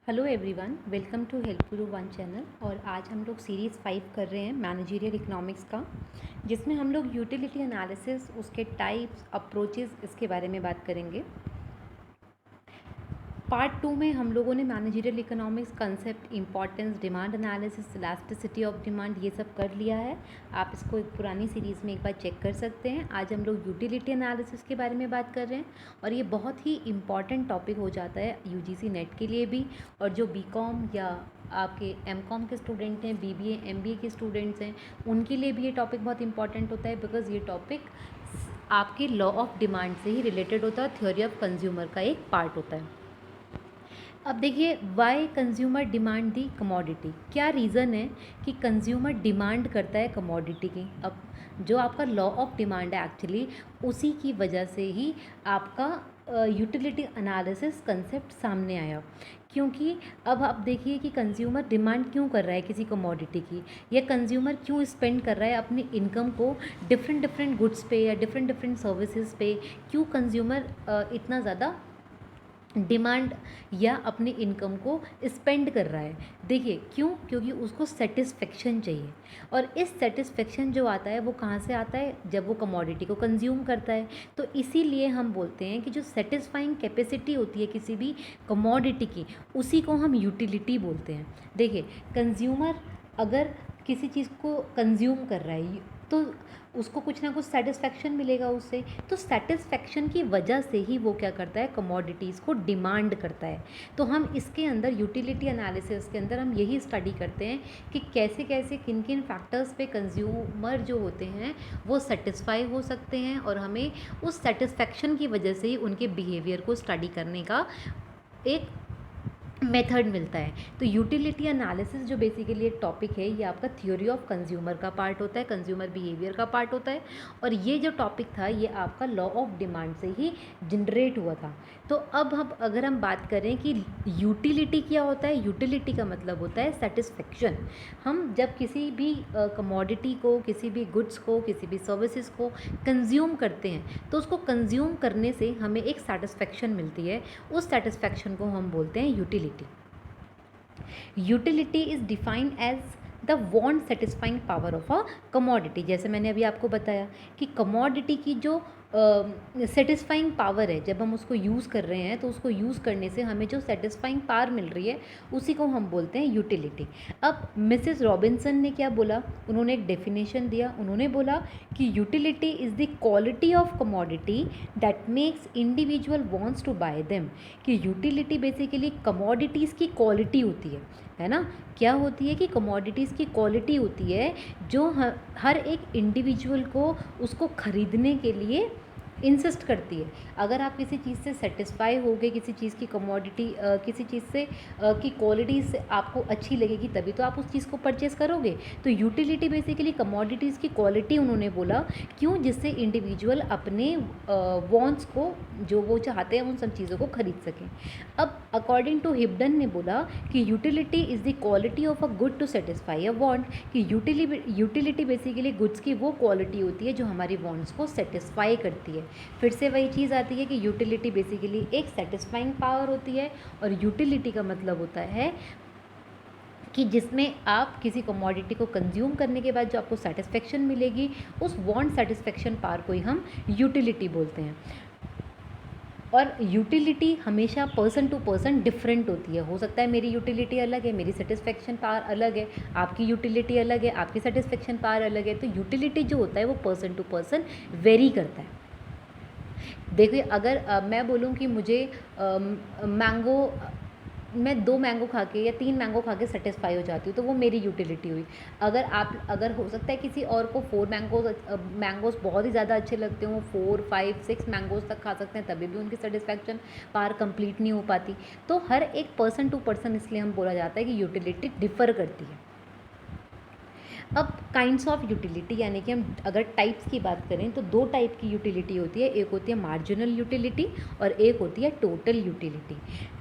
Hello everyone, welcome to help guru one channel. और आज हम लोग सीरीज़ 5 कर रहे हैं मैनेजरियल इकोनॉमिक्स का, जिसमें हम लोग यूटिलिटी एनालिसिस, उसके टाइप्स, अप्रोचेस, इसके बारे में बात करेंगे। पार्ट 2 में हम लोगों ने managerial economics, concept, importance, demand analysis, elasticity of demand, ये सब कर लिया है। आप इसको एक पुरानी सीरीज़ में एक बार चेक कर सकते हैं। आज हम लोग यूटिलिटी एनालिसिस के बारे में बात कर रहे हैं और ये बहुत ही इम्पॉर्टेंट टॉपिक हो जाता है यूजीसी नेट के लिए भी, और जो बीकॉम या आपके एमकॉम के स्टूडेंट हैं, बीबीए एमबीए के स्टूडेंट्स हैं, उनके लिए भी ये टॉपिक बहुत इंपॉर्टेंट होता है, बिकॉज ये टॉपिक आपके लॉ ऑफ डिमांड से ही रिलेटेड होता है, थ्योरी ऑफ कंज्यूमर का एक पार्ट होता है। अब देखिए, वाई कंज्यूमर डिमांड दी कमोडिटी, क्या रीज़न है कि कंज्यूमर डिमांड करता है कमोडिटी की। अब जो आपका लॉ ऑफ डिमांड है एक्चुअली उसी की वजह से ही आपका यूटिलिटी एनालिसिस कंसेप्ट सामने आया, क्योंकि अब आप देखिए कि कंज्यूमर डिमांड क्यों कर रहा है किसी कमोडिटी की, या कंज्यूमर क्यों स्पेंड कर रहा है अपनी इनकम को डिफरेंट डिफरेंट गुड्स पे या डिफरेंट डिफरेंट सर्विसेज पे, क्यों कंज्यूमर इतना ज़्यादा डिमांड या अपनी इनकम को स्पेंड कर रहा है। देखिए क्यों, क्योंकि उसको सेटिस्फेक्शन चाहिए, और इस सेटिस्फेक्शन जो आता है वो कहाँ से आता है, जब वो कमोडिटी को कंज्यूम करता है। तो इसीलिए हम बोलते हैं कि जो सेटिस्फाइंग कैपेसिटी होती है किसी भी कमोडिटी की, उसी को हम यूटिलिटी बोलते हैं। देखिए, कंज्यूमर अगर किसी चीज़ को कंज्यूम कर रहा है तो उसको कुछ ना कुछ सेटिस्फेक्शन मिलेगा उससे, तो सेटिस्फेक्शन की वजह से ही वो क्या करता है, कमोडिटीज़ को डिमांड करता है। तो हम इसके अंदर यूटिलिटी एनालिसिस के अंदर हम यही स्टडी करते हैं कि कैसे कैसे किन किन फैक्टर्स पे कंज्यूमर जो होते हैं वो सेटिस्फाई हो सकते हैं, और हमें उस सेटिस्फेक्शन की वजह से ही उनके बिहेवियर को स्टडी करने का एक मेथड मिलता है। तो यूटिलिटी एनालिसिस जो बेसिकली एक टॉपिक है, ये आपका थ्योरी ऑफ कंज्यूमर का पार्ट होता है, कंज्यूमर बिहेवियर का पार्ट होता है, और ये जो टॉपिक था ये आपका लॉ ऑफ डिमांड से ही जनरेट हुआ था। तो अब अगर हम बात करें कि यूटिलिटी क्या होता है, यूटिलिटी का मतलब होता है सेटिस्फेक्शन। हम जब किसी भी कमोडिटी को, किसी भी गुड्स को, किसी भी सर्विसेज को कंज्यूम करते हैं तो उसको कंज्यूम करने से हमें एक सेटिस्फेक्शन मिलती है, उस सेटिस्फेक्शन को हम बोलते हैं utility. Utility is defined as the want satisfying power of a commodity. जैसे मैंने अभी आपको बताया कि कमोडिटी की जो सेटिस्फाइंग पावर है, जब हम उसको यूज़ कर रहे हैं तो उसको यूज़ करने से हमें जो सेटिस्फाइंग पावर मिल रही है उसी को हम बोलते हैं यूटिलिटी। अब मिसेस रॉबिन्सन ने क्या बोला, उन्होंने एक डेफिनेशन दिया। उन्होंने बोला कि utility is the quality of commodity that makes individual wants to buy them. कि यूटिलिटी बेसिकली कमोडिटीज़ की क्वालिटी होती है ना। क्या होती है कि कमोडिटीज़ की क्वालिटी होती है जो हर एक इंडिविजुअल को उसको ख़रीदने के लिए इंसिस्ट करती है। अगर आप किसी चीज़ से सेटिस्फाई हो गए, किसी चीज़ की कमोडिटी, किसी चीज़ से की क्वालिटी से आपको अच्छी लगेगी, तभी तो आप उस चीज़ को परचेज़ करोगे। तो यूटिलिटी बेसिकली कमोडिटीज़ की क्वालिटी उन्होंने बोला, क्यों, जिससे इंडिविजुअल अपने वॉन्ट्स को, जो वो चाहते हैं, उन सब चीज़ों को खरीद सकें। अब अकॉर्डिंग टू हिब्डन ने बोला कि utility is the quality of a good to satisfy a want. कि यूटिलिटी बेसिकली गुड्स की वो क्वालिटी होती है जो हमारी वांट्स को सेटिस्फाई करती है। फिर से वही चीज़ आती है कि यूटिलिटी बेसिकली एक सेटिस्फाइंग पावर होती है, और यूटिलिटी का मतलब होता है कि जिसमें आप किसी कमोडिटी को कंज्यूम करने के बाद जो आपको सेटिस्फेक्शन मिलेगी, उस वांट सेटिस्फेक्शन पावर को ही हम यूटिलिटी बोलते हैं। और यूटिलिटी हमेशा पर्सन टू पर्सन डिफरेंट होती है। हो सकता है मेरी यूटिलिटी अलग है, मेरी सेटिस्फेक्शन पावर अलग है, आपकी यूटिलिटी अलग है, आपकी सेटिस्फेक्शन पावर अलग है। तो यूटिलिटी जो होता है वो पर्सन टू पर्सन वेरी करता है। देखिए, अगर मैं बोलूँ कि मुझे मैंगो, मैं 2 मैंगो खा के या 3 मैंगो खा के सेटिस्फाई हो जाती हूँ, तो वो मेरी यूटिलिटी हुई। अगर हो सकता है किसी और को 4 मैंगोज़ बहुत ही ज़्यादा अच्छे लगते हों, 4, 5, 6 मैंगोज़ तक खा सकते हैं, तभी भी उनकी सेटिस्फेक्शन पावर कंप्लीट नहीं हो पाती। तो हर एक पर्सन टू पर्सन इसलिए हम बोला जाता है कि यूटिलिटी डिफ़र करती है। अब काइंड्स ऑफ यूटिलिटी, यानी कि हम अगर टाइप्स की बात करें तो दो टाइप की यूटिलिटी होती है, एक होती है मार्जिनल यूटिलिटी और एक होती है टोटल यूटिलिटी।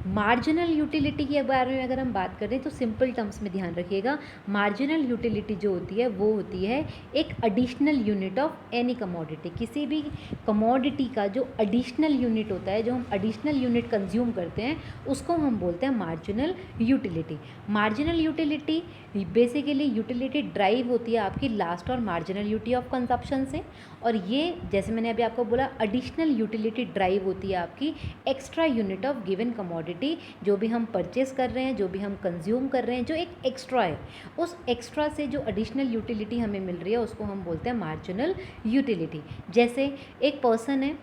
मार्जिनल यूटिलिटी के बारे में अगर हम बात करें तो सिंपल टर्म्स में ध्यान रखिएगा, मार्जिनल यूटिलिटी जो होती है वो होती है एक additional unit of any commodity. किसी भी कमोडिटी का जो एडिशनल यूनिट होता है, जो हम एडिशनल यूनिट कंज्यूम करते हैं, उसको हम बोलते हैं marginal utility. Marginal utility basically utility drive होती है आपकी लास्ट और मार्जिनल यूटिलिटी ऑफ कंजप्शन से, और ये जैसे मैंने अभी आपको बोला एडिशनल यूटिलिटी ड्राइव होती है आपकी extra unit of given commodity. जो भी हम परचेस कर रहे हैं, जो भी हम कंज्यूम कर रहे हैं, जो एक एक्स्ट्रा है, उस एक्स्ट्रा से जो एडिशनल यूटिलिटी हमें मिल रही है उसको हम बोलते हैं मार्जिनल यूटिलिटी। जैसे एक पर्सन है,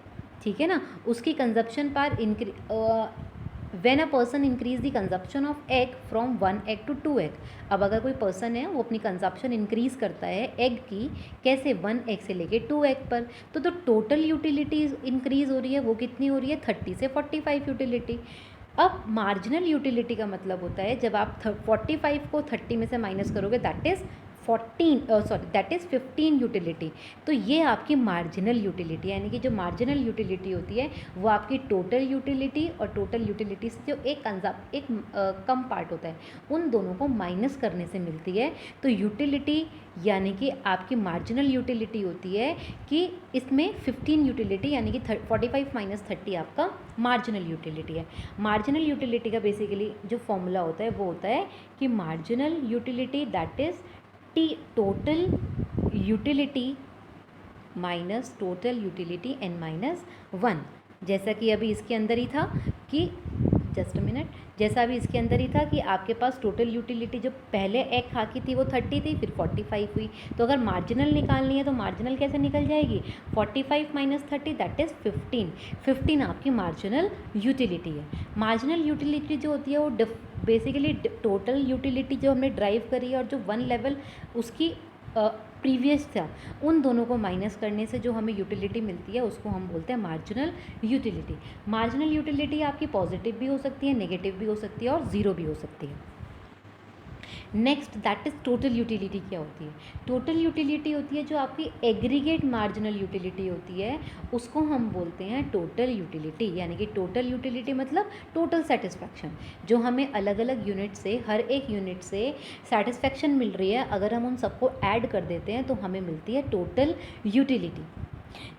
ठीक है ना, उसकी कंजप्शन पर when a person increase the consumption of egg from 1 egg to 2 egg। अब अगर कोई पर्सन है वो अपनी कंजप्शन इंक्रीज़ करता है एग की, कैसे 1 एग से लेके 2 एग पर, तो टोटल यूटिलिटी इंक्रीज़ हो रही है, वो कितनी हो रही है 30 से 45 यूटिलिटी। अब मार्जिनल यूटिलिटी का मतलब होता है जब आप 45 को 30 में से माइनस करोगे दैट इज़ 15 यूटिलिटी। तो ये आपकी मार्जिनल यूटिलिटी, यानी कि जो मार्जिनल यूटिलिटी होती है वो आपकी टोटल यूटिलिटी और टोटल यूटिलिटी से जो एक कम पार्ट होता है उन दोनों को माइनस करने से मिलती है। तो यूटिलिटी यानी कि आपकी मार्जिनल यूटिलिटी होती है कि इसमें 15 यूटिलिटी यानी कि 45 माइनस 30 आपका मार्जिनल यूटिलिटी है। मार्जिनल यूटिलिटी का बेसिकली जो फॉर्मूला होता है वो होता है कि marginal utility that is total utility minus total utility n minus 1। जैसा कि अभी इसके अंदर ही था कि जस्ट अ मिनट, जैसा अभी इसके अंदर ही था कि आपके पास टोटल यूटिलिटी जो पहले एग खा की थी वो 30 थी, फिर 45 हुई। तो अगर मार्जिनल निकालनी है तो मार्जिनल कैसे निकल जाएगी, 45 माइनस 30 दैट इज़ 15 आपकी मार्जिनल यूटिलिटी है। मार्जिनल यूटिलिटी जो होती है वो बेसिकली टोटल यूटिलिटी जो हमने ड्राइव करी है और जो 1 लेवल उसकी प्रीवियस था, उन दोनों को माइनस करने से जो हमें यूटिलिटी मिलती है उसको हम बोलते हैं मार्जिनल यूटिलिटी। मार्जिनल यूटिलिटी आपकी पॉजिटिव भी हो सकती है, नेगेटिव भी हो सकती है और ज़ीरो भी हो सकती है। Next that is total utility. क्या होती है टोटल यूटिलिटी, होती है जो आपकी एग्रीगेट मार्जिनल यूटिलिटी होती है, उसको हम बोलते हैं टोटल यूटिलिटी। यानी कि टोटल यूटिलिटी मतलब टोटल सेटिस्फैक्शन, जो हमें अलग अलग यूनिट से, हर एक यूनिट से सेटिस्फैक्शन मिल रही है, अगर हम उन सबको ऐड कर देते हैं तो हमें मिलती है टोटल यूटिलिटी।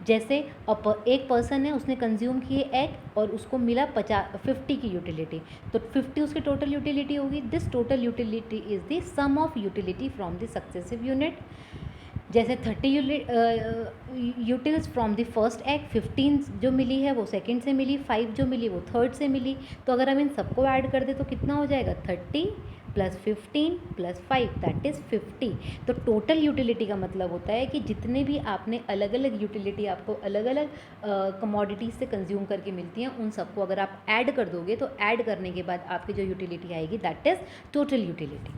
जैसे एक पर्सन है, उसने कंज्यूम किए एग और उसको मिला 50 की यूटिलिटी, तो 50 उसकी टोटल यूटिलिटी होगी। This total utility is the sum of utility from the successive unit. जैसे 30 utils from the first egg, 15 जो मिली है वो सेकंड से मिली, 5 जो मिली वो थर्ड से मिली। तो अगर हम इन सबको ऐड कर दें तो कितना हो जाएगा, 30 प्लस 15 प्लस 5 दैट इज़ 50। तो टोटल यूटिलिटी का मतलब होता है कि जितने भी आपने अलग अलग यूटिलिटी आपको अलग अलग कमोडिटीज़ से कंज्यूम करके मिलती हैं, उन सबको अगर आप ऐड कर दोगे तो ऐड करने के बाद आपकी जो यूटिलिटी आएगी दैट इज़ टोटल यूटिलिटी।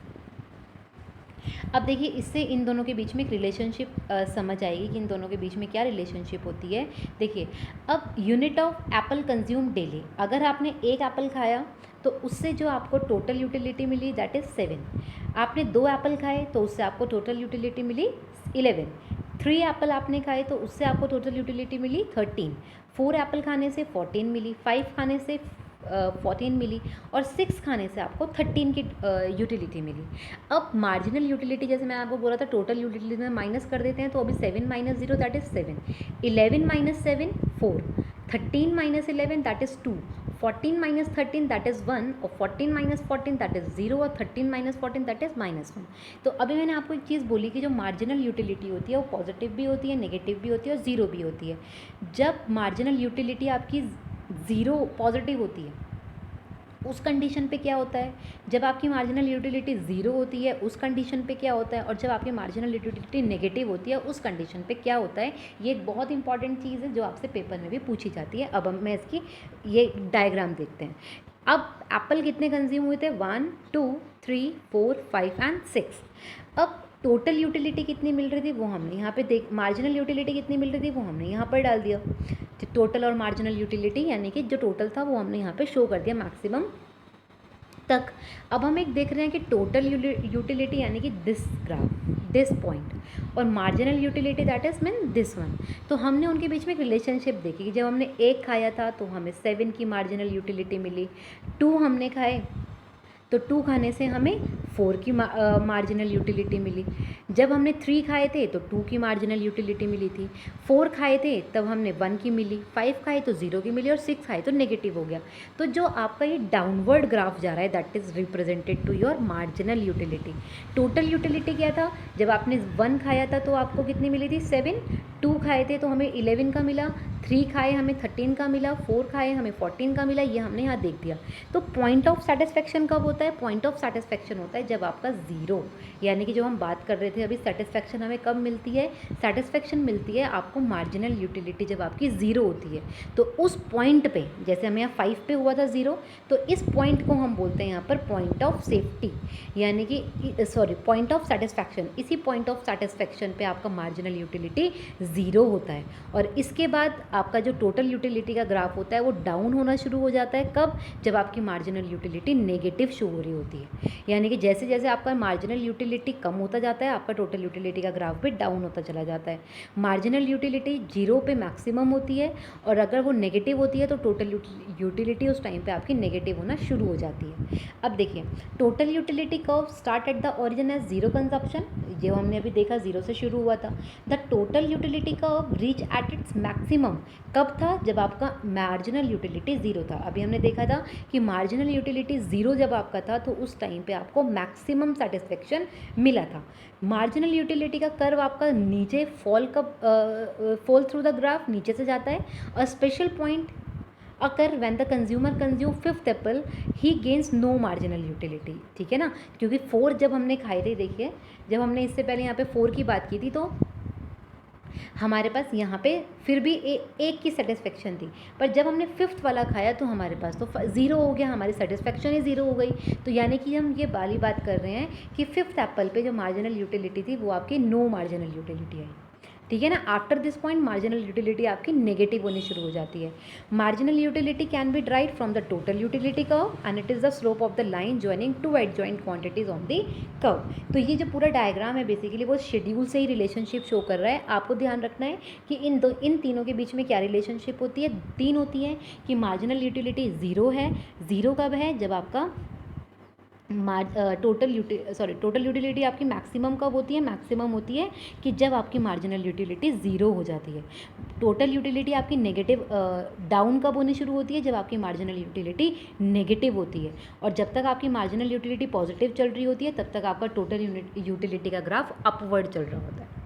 अब देखिए, इससे इन दोनों के बीच में एक रिलेशनशिप समझ आएगी कि इन दोनों के बीच में क्या रिलेशनशिप होती है। देखिए, अब unit of apple consume daily, अगर आपने एक एप्पल खाया तो उससे जो आपको टोटल यूटिलिटी मिली दैट इज़ 7। आपने 2 एप्पल खाए तो उससे आपको टोटल यूटिलिटी मिली 11। 3 एप्पल आपने खाए तो उससे आपको टोटल यूटिलिटी मिली 13। 4 एप्पल खाने से 14 मिली, 5 खाने से 14 मिली और 6 खाने से आपको 13 की यूटिलिटी मिली। अब मार्जिनल यूटिलिटी, जैसे मैं आपको बोला था टोटल यूटिलिटी में माइनस कर देते हैं, तो अभी 7 minus 0 that is 7, 11 minus 7 4, 13 minus 11 that is 2, 14 minus 13 that is 1 और 14 माइनस 14 दैट इज़ 0 और 13 माइनस 14 दैट इज़ -1। तो अभी मैंने आपको एक चीज़ बोली कि जो मार्जिनल यूटिलिटी होती है वो पॉजिटिव भी होती है, नेगेटिव भी होती है और ज़ीरो भी होती है। जब मार्जिनल यूटिलिटी आपकी ज़ीरो पॉजिटिव होती है उस कंडीशन पे क्या होता है, जब आपकी मार्जिनल यूटिलिटी ज़ीरो होती है उस कंडीशन पे क्या होता है, और जब आपकी मार्जिनल यूटिलिटी नेगेटिव होती है उस कंडीशन पे क्या होता है। ये एक बहुत इंपॉर्टेंट चीज़ है जो आपसे पेपर में भी पूछी जाती है। अब हम इसकी ये डायग्राम देखते हैं। अब एप्पल कितने कंज्यूम हुए थे, 1 2 3 4 5 एंड 6। अब टोटल यूटिलिटी कितनी मिल रही थी वो हमने यहाँ पे मार्जिनल यूटिलिटी कितनी मिल रही थी वो हमने यहाँ पर डाल दिया। टोटल और मार्जिनल यूटिलिटी यानी कि जो टोटल था वो हमने यहाँ पे शो कर दिया मैक्सिमम तक। अब हम एक देख रहे हैं कि टोटल यूटिलिटी यानी कि दिस ग्राफ, दिस पॉइंट, और marginal utility that is mean this one. तो हमने उनके बीच में एक रिलेशनशिप देखी कि जब हमने 1 खाया था तो हमें 7 की मार्जिनल यूटिलिटी मिली, 2 हमने खाए तो 2 खाने से हमें 4 की मार्जिनल यूटिलिटी मिली, जब हमने 3 खाए थे तो 2 की मार्जिनल यूटिलिटी मिली थी, 4 खाए थे तब हमने 1 की मिली, 5 खाए तो 0 की मिली, और 6 खाए तो नेगेटिव हो गया। तो जो आपका ये डाउनवर्ड ग्राफ जा रहा है that is represented to your marginal utility. Total utility क्या था, जब आपने 1 खाया था तो आपको कितनी मिली थी 7, 2 खाए थे तो हमें 11 का मिला, 3 खाए हमें 13 का मिला, 4 खाए हमें 14 का मिला, ये हमने यहाँ देख दिया। तो पॉइंट ऑफ सेटिस्फेक्शन कब होता है, पॉइंट ऑफ सेटिस्फेक्शन होता है जब आपका 0, यानी कि जो हम बात कर रहे थे अभी सेटिस्फेक्शन हमें कब मिलती है, सेटिस्फेक्शन मिलती है आपको मार्जिनल यूटिलिटी जब आपकी 0 होती है। तो उस पॉइंट पे, जैसे हमें यहाँ 5 पे हुआ था 0, तो इस पॉइंट को हम बोलते हैं यहाँ पर पॉइंट ऑफ सेफ्टी, यानी कि सॉरी पॉइंट ऑफ सेटिस्फेक्शन। इसी पॉइंट ऑफ सेटिस्फेक्शन पे आपका मार्जिनल यूटिलिटी 0 होता है, और इसके बाद आपका जो टोटल यूटिलिटी का ग्राफ होता है वो डाउन होना शुरू हो जाता है। कब, जब आपकी मार्जिनल यूटिलिटी नेगेटिव शो हो रही होती है, यानी कि जैसे जैसे आपका मार्जिनल यूटिलिटी कम होता जाता है आपका टोटल यूटिलिटी का ग्राफ भी डाउन होता चला जाता है। मार्जिनल यूटिलिटी 0 पे मैक्सिमम होती है, और अगर वो नेगेटिव होती है तो टोटल यूटिलिटी उस टाइम पे आपकी नेगेटिव होना शुरू हो जाती है। अब देखिए, total utility curve start at the origin as 0 consumption, जो हमने अभी देखा 0 से शुरू हुआ था। The total utility curve reach at its maximum कब था, जब आपका मार्जिनल यूटिलिटी 0 था। अभी हमने देखा था कि मार्जिनल यूटिलिटी 0 जब आपका था तो उस टाइम पे आपको मैक्सिमम सेटिस्फेक्शन मिला था। मार्जिनल यूटिलिटी का कर्व आपका नीचे फॉल थ्रू द ग्राफ नीचे से जाता है। A special point occur when the consumer consume 5th apple ही गेन्स नो मार्जिनल यूटिलिटी, ठीक है ना, क्योंकि 4 जब हमने खाए थे, देखिए जब हमने इससे पहले यहाँ पे 4 की बात की थी तो हमारे पास यहाँ पे फिर भी एक की सेटिस्फेक्शन थी, पर जब हमने 5th वाला खाया तो हमारे पास तो 0 हो गया, हमारी सेटिस्फेक्शन ही 0 हो गई। तो यानी कि हम ये वाली बात कर रहे हैं कि 5th एप्पल पे जो मार्जिनल यूटिलिटी थी वो आपकी नो मार्जिनल यूटिलिटी आई, ठीक है ना। After this point marginal utility आपकी नेगेटिव होनी शुरू हो जाती है। Marginal utility can be drive from the total utility curve and it is the slope of the line joining two adjoint quantities on the curve. तो ये जो पूरा डायग्राम है बेसिकली वो शेड्यूल से ही रिलेशनशिप शो कर रहा है। आपको ध्यान रखना है कि इन तीनों के बीच में क्या रिलेशनशिप होती है, 3 होती है कि मार्जिनल यूटिलिटी 0 है। 0 कब है, जब आपका टोटल यूटिलिटी आपकी मैक्सिमम कब होती है, मैक्सिमम होती है कि जब आपकी मार्जिनल यूटिलिटी 0 हो जाती है। टोटल यूटिलिटी आपकी नेगेटिव डाउन कब होनी शुरू होती है, जब आपकी मार्जिनल यूटिलिटी नेगेटिव होती है, और जब तक आपकी मार्जिनल यूटिलिटी पॉजिटिव चल रही होती है तब तक आपका टोटल यूटिलिटी का ग्राफ अपवर्ड चल रहा होता है।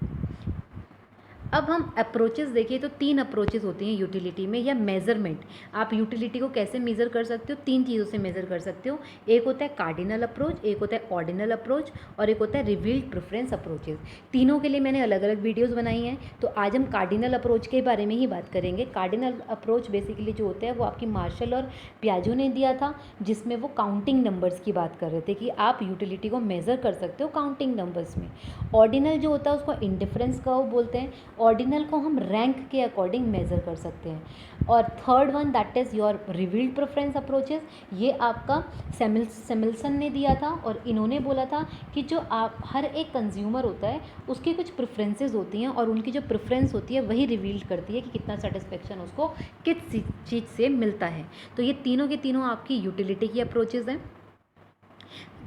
अब हम अप्रोचेस देखिए तो 3 अप्रोचेस होती हैं यूटिलिटी में, या मेज़रमेंट। आप यूटिलिटी को कैसे मेज़र कर सकते हो, 3 चीज़ों से मेज़र कर सकते हो। एक होता है कार्डिनल अप्रोच, एक होता है ऑर्डिनल अप्रोच, और एक होता है रिवील्ड प्रेफरेंस अप्रोचेस। तीनों के लिए मैंने अलग अलग वीडियोज़ बनाई हैं, तो आज हम कार्डिनल अप्रोच के बारे में ही बात करेंगे। कार्डिनल अप्रोच बेसिकली जो होता है वो आपकी मार्शल और पियाजो ने दिया था, जिसमें वो काउंटिंग नंबर्स की बात कर रहे थे कि आप यूटिलिटी को मेज़र कर सकते हो काउंटिंग नंबर्स में। ऑर्डिनल जो होता है उसको इंडिफरेंस कर्व बोलते हैं। ऑर्डिनल को हम रैंक के अकॉर्डिंग मेज़र कर सकते हैं। और third one that is your revealed preference approaches, ये आपका सेमिल्सन ने दिया था, और इन्होंने बोला था कि जो आप हर एक कंज्यूमर होता है उसकी कुछ प्रेफरेंसेस होती हैं, और उनकी जो प्रेफरेंस होती है वही रिवील्ड करती है कि कितना सेटिस्फेक्शन उसको किस चीज़ से मिलता है। तो ये तीनों के तीनों आपकी यूटिलिटी की अप्रोचेज़ हैं।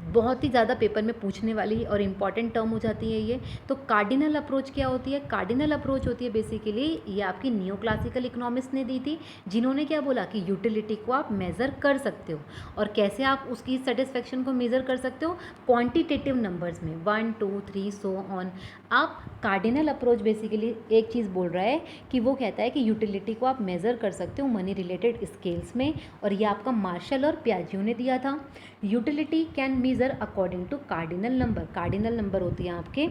बहुत ही ज़्यादा पेपर में पूछने वाली और इम्पॉर्टेंट टर्म हो जाती है ये। तो कार्डिनल अप्रोच क्या होती है, कार्डिनल अप्रोच होती है बेसिकली, ये आपकी नियो क्लासिकल इकोनॉमिक्स ने दी थी, जिन्होंने क्या बोला कि यूटिलिटी को आप मेज़र कर सकते हो। और कैसे आप उसकी सेटिस्फेक्शन को मेज़र कर सकते हो, क्वांटिटेटिव नंबर्स में 1 2 3 सो ऑन। आप कार्डिनल अप्रोच बेसिकली एक चीज़ बोल रहा है कि वो कहता है कि यूटिलिटी को आप मेज़र कर सकते हो मनी रिलेटेड स्केल्स में, और ये आपका मार्शल और पियाजियो ने दिया था। Utility can measure according to cardinal number. Cardinal number होती हैं आपके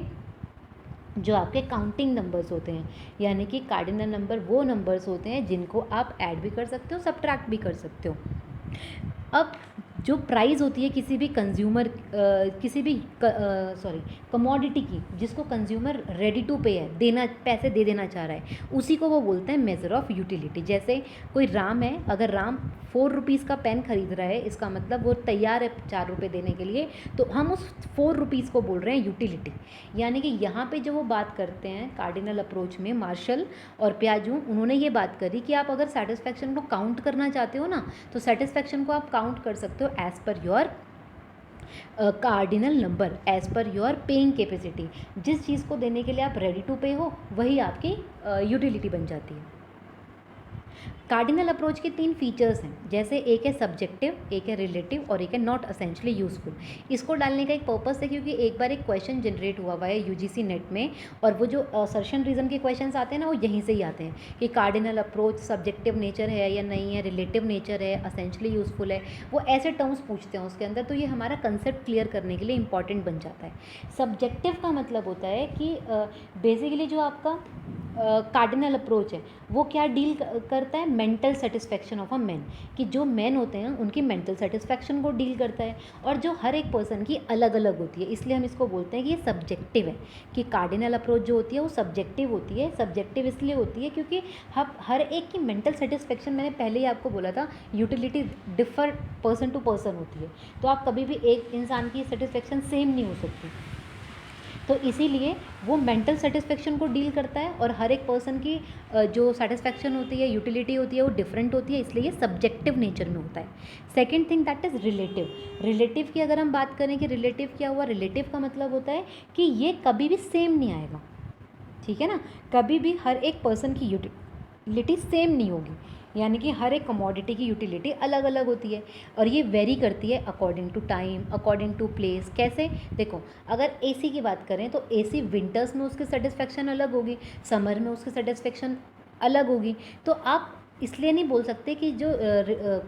जो आपके काउंटिंग नंबर्स होते हैं, यानी कि कार्डिनल नंबर वो नंबर्स होते हैं जिनको आप ऐड भी कर सकते हो, सब्ट्रैक्ट भी कर सकते हो। अब जो प्राइस होती है किसी भी कंज्यूमर किसी भी कमोडिटी की, जिसको कंज्यूमर रेडी टू पे है, देना, पैसे दे देना चाह रहा है, उसी को वो बोलते हैं मेज़र ऑफ यूटिलिटी। जैसे कोई राम है, अगर राम 4 रुपीज़ का पेन खरीद रहा है, इसका मतलब वो तैयार है 4 रुपये देने के लिए, तो हम उस 4 रुपीज़ को बोल रहे हैं यूटिलिटी। यानी कि यहाँ पे जो वो बात करते हैं कार्डिनल अप्रोच में, मार्शल और प्याजू, उन्होंने ये बात करी कि आप अगर सेटिस्फैक्शन को काउंट करना चाहते हो ना, तो सेटिस्फैक्शन को आप काउंट कर सकते हो as per your cardinal number, as per your paying capacity. जिस चीज़ को देने के लिए आप रेडी टू पे हो, वही आपकी यूटिलिटी बन जाती है। कार्डिनल अप्रोच के 3 फीचर्स हैं, जैसे एक है सब्जेक्टिव, एक है रिलेटिव और एक है नॉट असेंशियली यूजफुल। इसको डालने का एक पर्पस है क्योंकि एक बार एक क्वेश्चन जनरेट हुआ है यूजीसी नेट में, और वो जो असर्शन रीज़न के क्वेश्चंस आते हैं ना, वो यहीं से ही आते हैं कि कार्डिनल अप्रोच सब्जेक्टिव नेचर है या नहीं है, रिलेटिव नेचर है, असेंशियली यूजफुल है, वो ऐसे टर्म्स पूछते हैं उसके अंदर। तो ये हमारा कंसेप्ट क्लियर करने के लिए इंपॉर्टेंट बन जाता है। सब्जेक्टिव का मतलब होता है कि बेसिकली जो आपका कार्डिनल अप्रोच है वो क्या डील करता है, mental satisfaction of a man, कि जो मैन होते हैं उनकी मेंटल सेटिस्फैक्शन को डील करता है, और जो हर एक पर्सन की अलग अलग होती है, इसलिए हम इसको बोलते हैं कि ये सब्जेक्टिव है, कि कार्डिनल अप्रोच जो होती है वो सब्जेक्टिव होती है। सब्जेक्टिव इसलिए होती है क्योंकि हर एक की मेंटल सेटिस्फैक्शन, मैंने पहले ही आपको बोला था, utility differ person to person होती है, तो आप कभी भी एक इंसान की सेटिस्फैक्शन सेम नहीं हो सकती, तो इसीलिए वो मेंटल सेटिस्फेक्शन को डील करता है, और हर एक पर्सन की जो सेटिस्फेक्शन होती है, यूटिलिटी होती है, वो डिफरेंट होती है, इसलिए ये सब्जेक्टिव नेचर में होता है। Second thing that is relative. Relative की अगर हम बात करें कि रिलेटिव क्या हुआ, रिलेटिव का मतलब होता है कि ये कभी भी सेम नहीं आएगा, ठीक है ना, कभी भी हर एक पर्सन की यूटिलिटी सेम नहीं होगी, यानी कि हर एक कमोडिटी की यूटिलिटी अलग अलग होती है, और ये वेरी करती है according to time, according to place. कैसे, देखो, अगर एसी की बात करें तो एसी विंटर्स में उसकी सेटिस्फेक्शन अलग होगी, समर में उसकी सेटिस्फेक्शन अलग होगी। तो आप इसलिए नहीं बोल सकते कि जो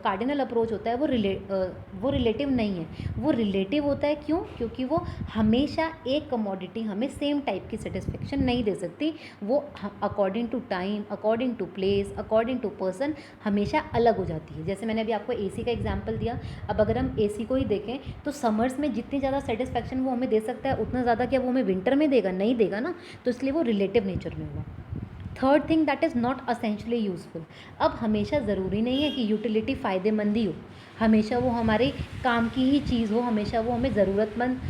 कार्डिनल अप्रोच होता है वो रिलेटिव नहीं है, वो रिलेटिव होता है। क्यों? क्योंकि वो हमेशा एक कमोडिटी हमें सेम टाइप की सेटिस्फेक्शन नहीं दे सकती, वो according to time, according to place, according to person हमेशा अलग हो जाती है। जैसे मैंने अभी आपको एसी का एग्जांपल दिया, अब अगर हम एसी को ही देखें तो समर्स में जितनी ज़्यादा सेटिस्फेक्शन वो हमें दे सकता है, उतना ज़्यादा क्या वो हमें विंटर में देगा? नहीं देगा ना, तो इसलिए वो रिलेटिव नेचर में हुआ। Third thing that is not essentially useful. अब हमेशा ज़रूरी नहीं है कि यूटिलिटी फ़ायदेमंद ही हो, हमेशा वो हमारे काम की ही चीज़ हो, हमेशा वो हमें ज़रूरतमंद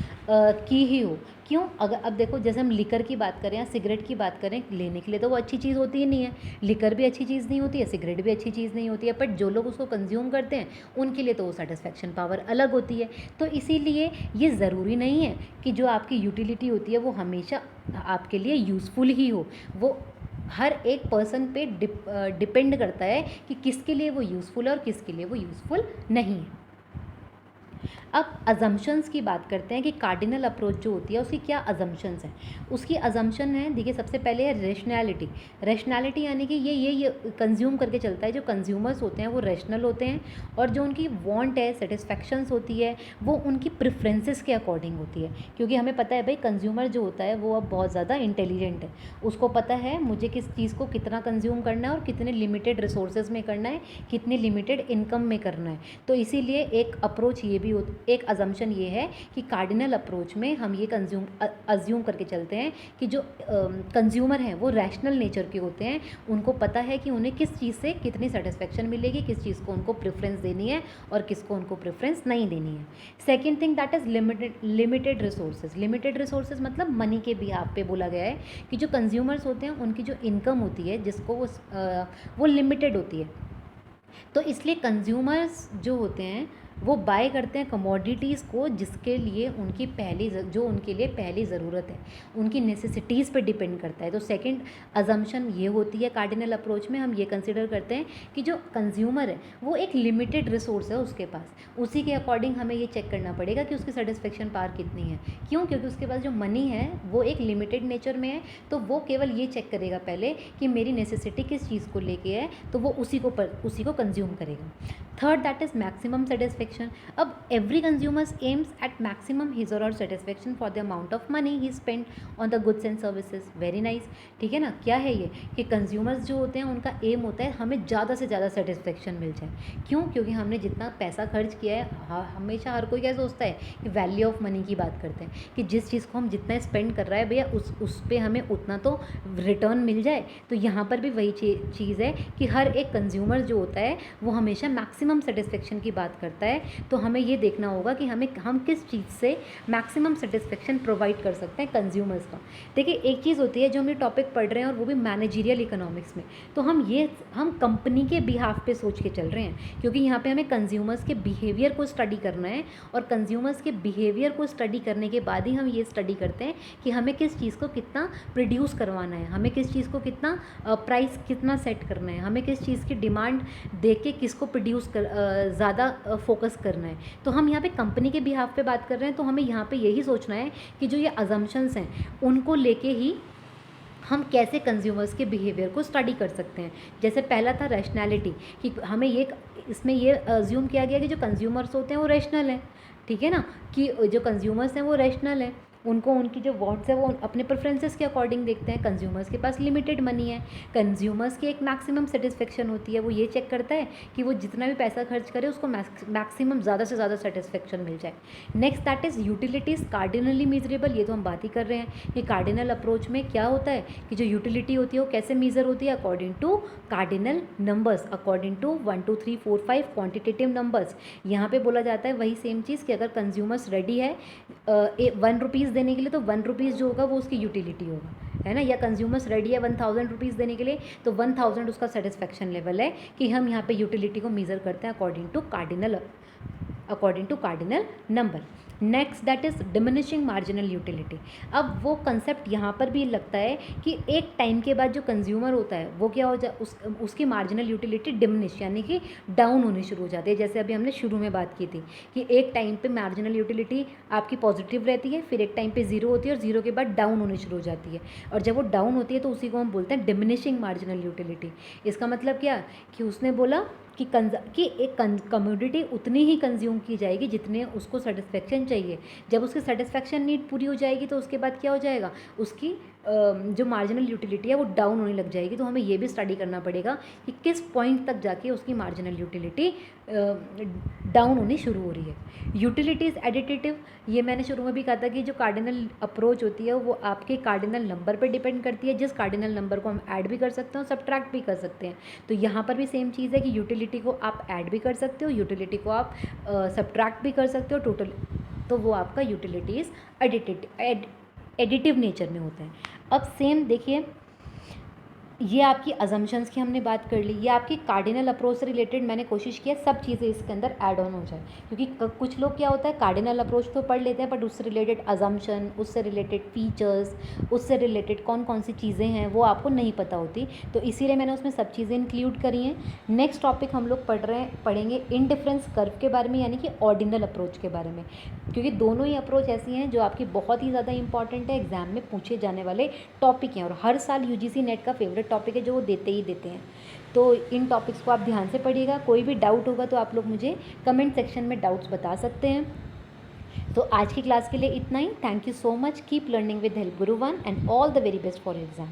की ही हो। क्यों? अगर अब देखो, जैसे हम लिकर की बात करें या सिगरेट की बात करें, लेने के लिए तो वो अच्छी चीज़ होती ही नहीं है, लिकर भी अच्छी चीज़ नहीं होती है, सिगरेट भी अच्छी चीज़ नहीं होती है, बट जो लोग उसको कंज्यूम करते हैं उनके लिए तो वो सेटिस्फेक्शन पावर अलग होती है। तो इसीलिए ये ज़रूरी नहीं है कि जो आपकी यूटिलिटी होती है वो हमेशा आपके लिए यूज़फुल ही हो, वो हर एक पर्सन पे डिपेंड करता है कि किसके लिए वो यूज़फुल है और किसके लिए वो यूज़फुल नहीं है। अब अजम्पशंस की बात करते हैं कि कार्डिनल अप्रोच जो होती है उसकी क्या अजम्पशंस हैं। उसकी अजम्पशन है, देखिए, सबसे पहले है रेशनैलिटी। रेशनैलिटी यानी कि ये कंज्यूम करके चलता है, जो कंज्यूमर्स होते हैं वो रेशनल होते हैं, और जो उनकी वांट है, सेटिस्फैक्शंस होती है, वो उनकी प्रेफरेंसेस के अकॉर्डिंग होती है। क्योंकि हमें पता है भाई, कंज्यूमर जो होता है वो अब बहुत ज़्यादा इंटेलिजेंट है, उसको पता है मुझे किस चीज़ को कितना कंज्यूम करना है और कितने लिमिटेड रिसोर्सेज में करना है, कितनी लिमिटेड इनकम में करना है। तो इसीलिए एक अप्रोच ये भी एक अजम्पशन ये है कि कार्डिनल अप्रोच में हम ये अज्यूम करके चलते हैं कि जो कंज्यूमर हैं वो रैशनल नेचर के होते हैं, उनको पता है कि उन्हें किस चीज़ से कितनी सेटिस्फेक्शन मिलेगी, किस चीज़ को उनको प्रेफरेंस देनी है और किसको उनको प्रेफरेंस नहीं देनी है। Second thing that is limited resources. Limited resources मतलब मनी के बिहाफ पे बोला गया है कि जो कंज्यूमर्स होते हैं उनकी जो इनकम होती है, जिसको वो लिमिटेड होती है। तो इसलिए कंज्यूमर्स जो होते हैं वो बाय करते हैं कमोडिटीज़ को जिसके लिए उनकी उनके लिए पहली ज़रूरत है, उनकी नेसेसिटीज़ पे डिपेंड करता है। तो सेकंड अजम्पशन ये होती है कार्डिनल अप्रोच में, हम ये कंसिडर करते हैं कि जो कंज्यूमर है वो एक लिमिटेड रिसोर्स है उसके पास, उसी के अकॉर्डिंग हमें ये चेक करना पड़ेगा कि उसकी सेटिस्फेक्शन पावर कितनी है। क्यों? क्योंकि उसके पास जो मनी है वो एक लिमिटेड नेचर में है, तो वो केवल ये चेक करेगा पहले कि मेरी नेसेसिटी किस चीज़ को लेके है, तो वो उसी को कंज्यूम करेगा। Third that is maximum satisfaction. अब every consumers aims at maximum his और satisfaction for the amount of money he spend on the goods and services. Very nice. ठीक है ना. क्या है ये कि कंज्यूमर्स जो होते हैं उनका एम होता है हमें ज़्यादा से ज़्यादा सेटिस्फेक्शन मिल जाए. क्यों? क्योंकि हमने जितना पैसा खर्च किया है, हमेशा हर कोई क्या सोचता है कि वैल्यू ऑफ मनी की बात करते हैं कि जिस चीज़ को हम जितना स्पेंड कर रहा है भैया उस पर हमें उतना तो रिटर्न मिल जाए. तो यहाँ पर भी वही चीज़ है कि हर एक कंज्यूमर जो होता है वो हमेशा मैक्सिमम सेटिस्फेक्शन की बात करता है. तो हमें ये देखना होगा कि हम किस चीज़ से मैक्सिमम सेटिस्फेक्शन प्रोवाइड कर सकते हैं कंज्यूमर्स का. देखिए एक चीज़ होती है जो हम ये टॉपिक पढ़ रहे हैं और वो भी मैनेजरियल इकोनॉमिक्स में, तो हम कंपनी के बिहाफ पे सोच के चल रहे हैं क्योंकि यहाँ पे हमें कंज्यूमर्स के बिहेवियर को स्टडी करना है और कंज्यूमर्स के बिहेवियर को स्टडी करने के बाद ही हम ये स्टडी करते हैं कि हमें किस चीज़ को कितना प्रोड्यूस करवाना है, हमें किस चीज़ को कितना प्राइस कितना सेट करना है, हमें किस चीज़ की डिमांड देख के किसको प्रोड्यूस कर ज़्यादा फोकस करना है. तो हम यहाँ पे कंपनी के बिहाफ पे बात कर रहे हैं, तो हमें यहाँ पे यही सोचना है कि जो ये अजम्पशंस हैं उनको लेके ही हम कैसे कंज्यूमर्स के बिहेवियर को स्टडी कर सकते हैं. जैसे पहला था रैशनैलिटी, कि हमें इसमें ये अज्यूम किया गया कि जो कंज्यूमर्स होते हैं वो रैशनल हैं. ठीक है ना, कि जो कंज्यूमर्स हैं वो रैशनल हैं, उनको उनकी जो वांट्स है वो अपने प्रेफरेंसेस के अकॉर्डिंग देखते हैं. कंज्यूमर्स के पास लिमिटेड मनी है, कंज्यूमर्स की एक मैक्सिमम सेटिस्फेक्शन होती है, वो ये चेक करता है कि वो जितना भी पैसा खर्च करे उसको मैक्सिमम ज़्यादा से ज़्यादा सेटिस्फेक्शन मिल जाए. Next that is utilities cardinally measurable. ये तो हम बात ही कर रहे हैं कि कार्डिनल अप्रोच में क्या होता है कि जो यूटिलिटी होती है वो कैसे मेज़र होती है, according to cardinal numbers, according to 1 2 3 4 5 quantitative numbers. यहाँ पे बोला जाता है वही सेम चीज़ कि अगर कंज्यूमर्स रेडी है 1 रुपीज़ देने के लिए तो 1 रुपीज़ जो होगा वो उसकी यूटिलिटी होगा, है ना. या कंज्यूमर्स रेडी है 1000 रुपीज़ देने के लिए तो 1000 उसका सेटिस्फेक्शन लेवल है कि हम यहाँ पे यूटिलिटी को मेज़र करते हैं according to cardinal number. Next that is diminishing marginal utility. अब वो कंसेप्ट यहाँ पर भी लगता है कि एक टाइम के बाद जो कंज्यूमर होता है वो क्या हो जाए, उसकी मार्जिनल यूटिलिटी डिमिनिश यानी कि डाउन होनी शुरू हो जाती है. जैसे अभी हमने शुरू में बात की थी कि एक टाइम पे मार्जिनल यूटिलिटी आपकी पॉजिटिव रहती है, फिर एक टाइम पे जीरो होती है और जीरो के बाद डाउन होनी शुरू हो जाती है. और जब वो डाउन होती है तो उसी को हम बोलते हैं डिमिनिशिंग मार्जिनल यूटिलिटी. इसका मतलब क्या कि उसने बोला कि एक कमोडिटी उतनी ही कंज्यूम की जाएगी जितने उसको सेटिस्फेक्शन चाहिए. जब उसकी सेटिस्फेक्शन नीड पूरी हो जाएगी तो उसके बाद क्या हो जाएगा, उसकी जो मार्जिनल यूटिलिटी है वो डाउन होने लग जाएगी. तो हमें ये भी स्टडी करना पड़ेगा कि किस पॉइंट तक जाके उसकी मार्जिनल यूटिलिटी डाउन होनी शुरू हो रही है. यूटिलिटीज़ एडिटिव, ये मैंने शुरू में भी कहा था कि जो कार्डिनल अप्रोच होती है वो आपके कार्डिनल नंबर पर डिपेंड करती है, जिस कार्डिनल नंबर को हम ऐड भी कर सकते हैं और सब्ट्रैक्ट भी कर सकते हैं. तो यहाँ पर भी सेम चीज़ है कि यूटिलिटी को आप ऐड भी कर सकते हो, यूटिलिटी को आप सब्ट्रैक्ट भी कर सकते हो टोटल. तो वो आपका यूटिलिटीज़ एडिटिव नेचर में होता है. अब सेम देखिए, ये आपकी अजम्पशंस की हमने बात कर ली, ये आपकी कार्डिनल अप्रोच से रिलेटेड मैंने कोशिश किया सब चीज़ें इसके अंदर ऐड ऑन हो जाए. क्योंकि कुछ लोग क्या होता है कार्डिनल अप्रोच तो पढ़ लेते हैं बट उससे रिलेटेड अजम्पशन, उससे रिलेटेड फीचर्स, उससे रिलेटेड कौन कौन सी चीज़ें हैं वो आपको नहीं पता होती. तो इसीलिए मैंने उसमें सब चीज़ें इंक्लूड करी हैं. नेक्स्ट टॉपिक हम लोग पढ़ेंगे इंडिफरेंस कर्व के बारे में, यानी कि ऑर्डिनल अप्रोच के बारे में. क्योंकि दोनों ही अप्रोच ऐसी हैं जो आपकी बहुत ही ज़्यादा इंपॉर्टेंट है, एग्जाम में पूछे जाने वाले टॉपिक हैं और हर साल UGC नेट का फेवरेट टॉपिक है जो वो देते ही देते हैं. तो इन टॉपिक्स को आप ध्यान से पढ़िएगा. कोई भी डाउट होगा तो आप लोग मुझे कमेंट सेक्शन में डाउट्स बता सकते हैं. तो आज की क्लास के लिए इतना ही. Thank you so much. Keep learning with help guru one and all the very best for exam.